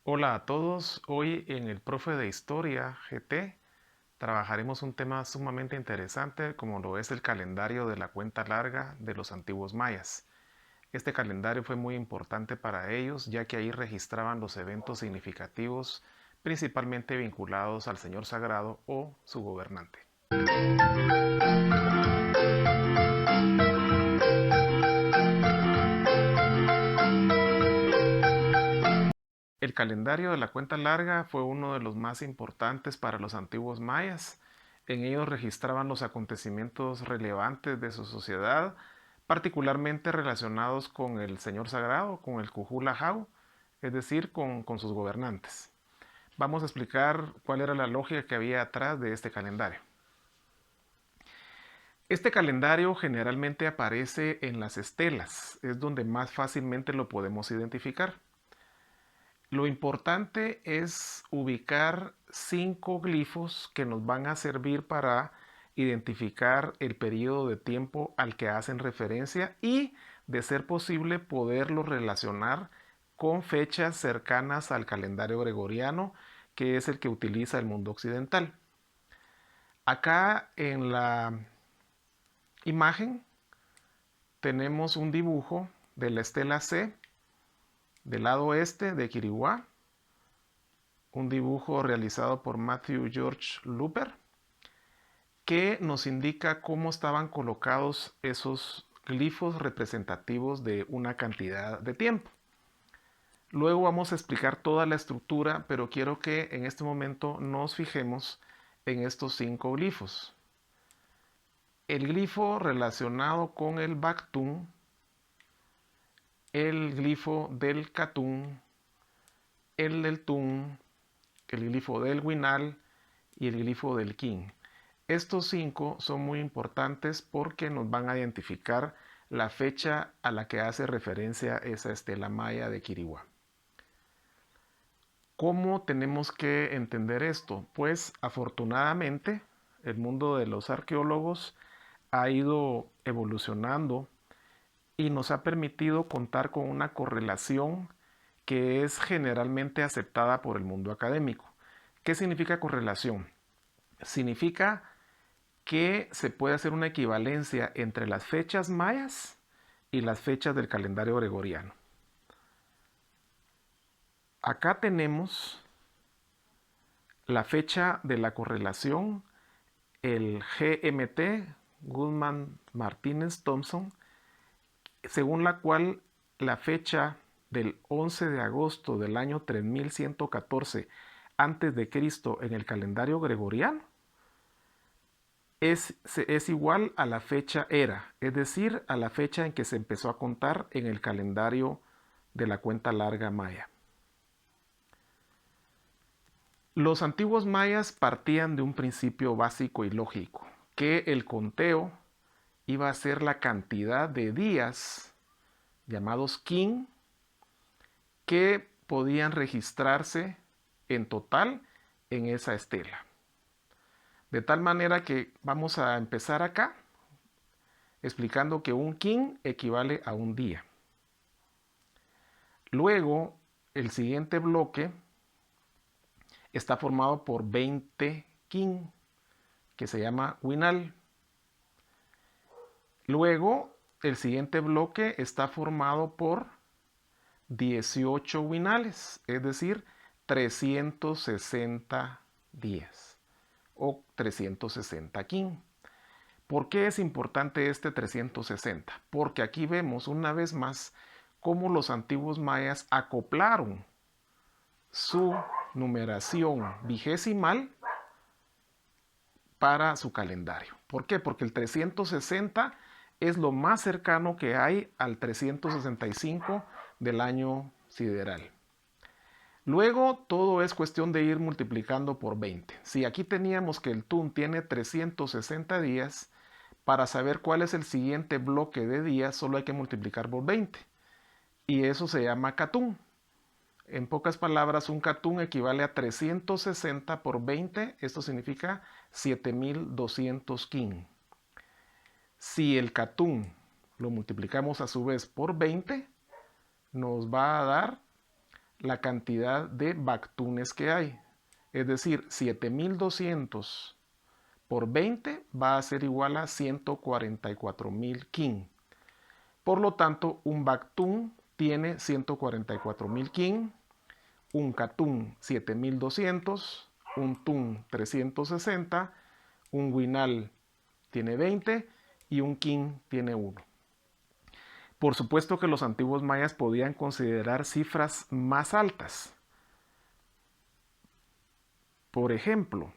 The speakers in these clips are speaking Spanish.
Hola a todos, hoy en el Profe de Historia GT trabajaremos un tema sumamente interesante como lo es el calendario de la cuenta larga de los antiguos mayas. Este calendario fue muy importante para ellos ya que ahí registraban los eventos significativos principalmente vinculados al Señor Sagrado o su gobernante. El calendario de la cuenta larga fue uno de los más importantes para los antiguos mayas. En ellos registraban los acontecimientos relevantes de su sociedad, particularmente relacionados con el Señor Sagrado, con el Cujulajau, es decir, con sus gobernantes. Vamos a explicar cuál era la lógica que había atrás de este calendario. Este calendario generalmente aparece en las estelas, es donde más fácilmente lo podemos identificar. Lo importante es ubicar 5 glifos que nos van a servir para identificar el periodo de tiempo al que hacen referencia y, de ser posible, poderlo relacionar con fechas cercanas al calendario gregoriano, que es el que utiliza el mundo occidental. Acá en la imagen tenemos un dibujo de la estela C del lado este de Quiriguá, un dibujo realizado por Matthew George Looper, que nos indica cómo estaban colocados esos glifos representativos de una cantidad de tiempo. Luego vamos a explicar toda la estructura, pero quiero que en este momento nos fijemos en estos 5 glifos. El glifo relacionado con el Bactún, el glifo del Catún, el del Tún, el glifo del Huinal y el glifo del Quín. Estos 5 son muy importantes porque nos van a identificar la fecha a la que hace referencia esa estela maya de Quiriguá. ¿Cómo tenemos que entender esto? Pues afortunadamente el mundo de los arqueólogos ha ido evolucionando y nos ha permitido contar con una correlación que es generalmente aceptada por el mundo académico. ¿Qué significa correlación? Significa que se puede hacer una equivalencia entre las fechas mayas y las fechas del calendario gregoriano. Acá tenemos la fecha de la correlación, el GMT, Goodman Martínez Thompson, según la cual la fecha del 11 de agosto del año 3114 a.C. en el calendario gregoriano es igual a la fecha era, es decir, a la fecha en que se empezó a contar en el calendario de la cuenta larga maya. Los antiguos mayas partían de un principio básico y lógico, que el conteo iba a ser la cantidad de días llamados kin que podían registrarse en total en esa estela. De tal manera que vamos a empezar acá explicando que un kin equivale a un día. Luego, el siguiente bloque está formado por 20 kin, que se llama winal. Luego, el siguiente bloque está formado por 18 winales, es decir, 360 días o 360 kin. ¿Por qué es importante este 360? Porque aquí vemos una vez más cómo los antiguos mayas acoplaron su numeración vigesimal para su calendario. ¿Por qué? Porque el 360 es lo más cercano que hay al 365 del año sideral. Luego todo es cuestión de ir multiplicando por 20. Si aquí teníamos que el TUN tiene 360 días, para saber cuál es el siguiente bloque de días solo hay que multiplicar por 20. Y eso se llama catún. En pocas palabras, un catún equivale a 360 por 20. Esto significa 7200 kin. Si el catún lo multiplicamos a su vez por 20, nos va a dar la cantidad de baktunes que hay. Es decir, 7200 por 20 va a ser igual a 144.000 kin. Por lo tanto, un baktun tiene 144.000 kin, un katun 7200, un tun 360, un winal tiene 20 y un kin tiene 1. Por supuesto que los antiguos mayas podían considerar cifras más altas. Por ejemplo,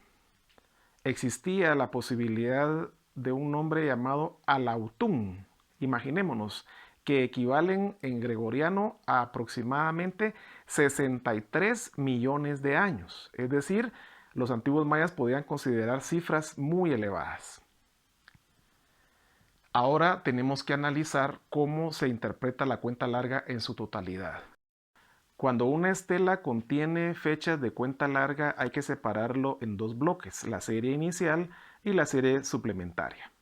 existía la posibilidad de un nombre llamado Alautún. Imaginémonos que equivalen en gregoriano a aproximadamente 63 millones de años. Es decir, los antiguos mayas podían considerar cifras muy elevadas. Ahora tenemos que analizar cómo se interpreta la cuenta larga en su totalidad. Cuando una estela contiene fechas de cuenta larga hay que separarlo en dos bloques, la serie inicial y la serie suplementaria.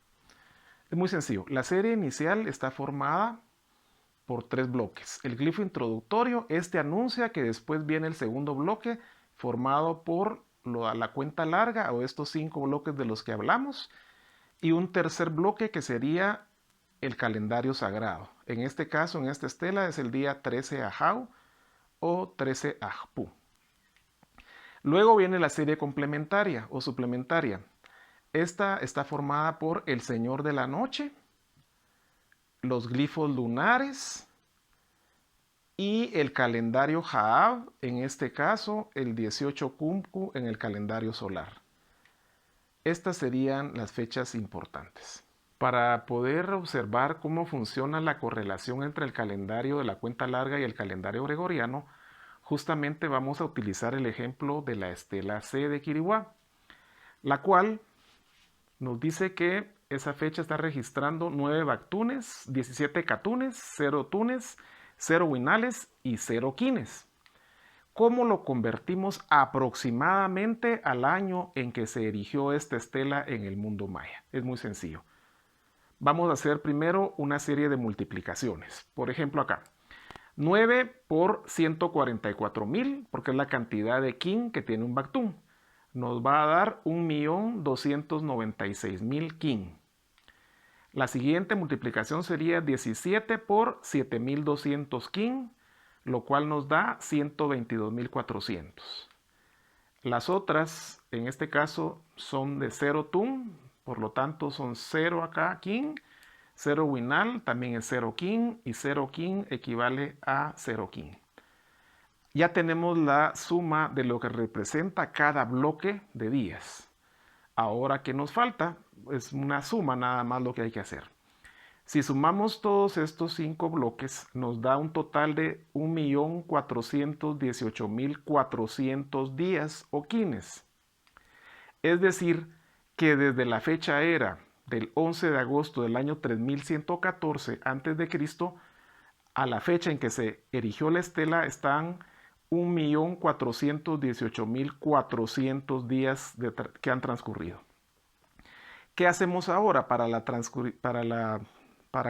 Es muy sencillo, la serie inicial está formada por 3 bloques. El glifo introductorio, este anuncia que después viene el segundo bloque formado por la cuenta larga o estos 5 bloques de los que hablamos y un tercer bloque que sería el calendario sagrado. En este caso, en esta estela es el día 13 Ajau o 13 Ajpu. Luego viene la serie complementaria o suplementaria. Esta está formada por el Señor de la Noche, los glifos lunares y el calendario Jaab, en este caso el 18 Kumku en el calendario solar. Estas serían las fechas importantes. Para poder observar cómo funciona la correlación entre el calendario de la cuenta larga y el calendario gregoriano, justamente vamos a utilizar el ejemplo de la estela C de Quiriguá, la cual nos dice que esa fecha está registrando 9 baktunes, 17 katunes, 0 tunes, 0 winales y 0 quines. ¿Cómo lo convertimos aproximadamente al año en que se erigió esta estela en el mundo maya? Es muy sencillo. Vamos a hacer primero una serie de multiplicaciones. Por ejemplo acá, 9 por 144.000, porque es la cantidad de kin que tiene un baktún. Nos va a dar 1.296.000 kin. La siguiente multiplicación sería 17 por 7.200 kin, lo cual nos da 122.400. Las otras, en este caso, son de 0 tun, por lo tanto son 0 acá kin, 0 winal también es 0 kin y 0 kin equivale a 0 kin. Ya tenemos la suma de lo que representa cada bloque de días. Ahora, ¿qué nos falta? Es una suma nada más lo que hay que hacer. Si sumamos todos estos 5 bloques, nos da un total de 1.418.400 días o quines. Es decir, que desde la fecha era del 11 de agosto del año 3114 a.C. a la fecha en que se erigió la estela están 1.418.400 días que han transcurrido. ¿Qué hacemos ahora para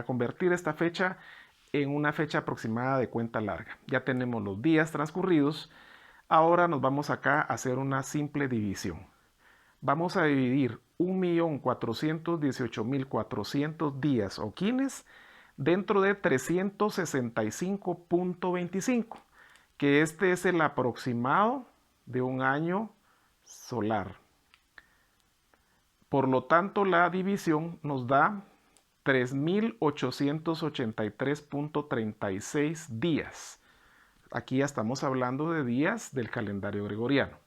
convertir esta fecha en una fecha aproximada de cuenta larga? Ya tenemos los días transcurridos. Ahora nos vamos acá a hacer una simple división. Vamos a dividir 1.418.400 días o quines dentro de 365.25, que este es el aproximado de un año solar. Por lo tanto, la división nos da 3.883.36 días. Aquí ya estamos hablando de días del calendario gregoriano.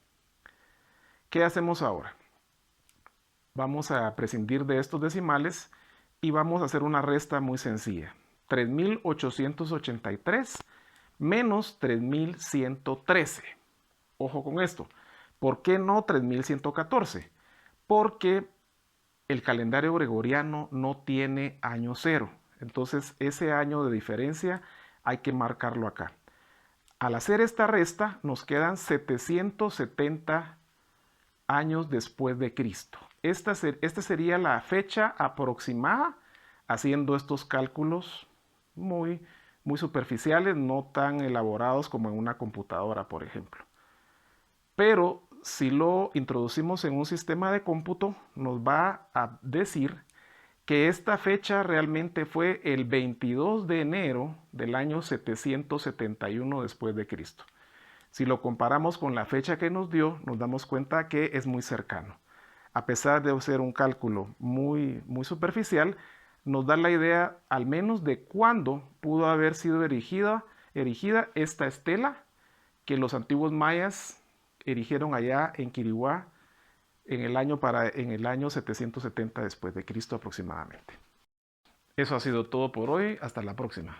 ¿Qué hacemos ahora? Vamos a prescindir de estos decimales y vamos a hacer una resta muy sencilla. 3.883 menos 3.113. Ojo con esto. ¿Por qué no 3.114? Porque el calendario gregoriano no tiene año cero. Entonces ese año de diferencia hay que marcarlo acá. Al hacer esta resta nos quedan 770 años después de Cristo. Esta sería la fecha aproximada haciendo estos cálculos muy muy superficiales, no tan elaborados como en una computadora, por ejemplo. Pero si lo introducimos en un sistema de cómputo, nos va a decir que esta fecha realmente fue el 22 de enero del año 771 después de Cristo. Si lo comparamos con la fecha que nos dio, nos damos cuenta que es muy cercano. A pesar de ser un cálculo muy superficial, nos da la idea al menos de cuándo pudo haber sido erigida esta estela que los antiguos mayas erigieron allá en Quiriguá en el año 770 después de Cristo aproximadamente. Eso ha sido todo por hoy. Hasta la próxima.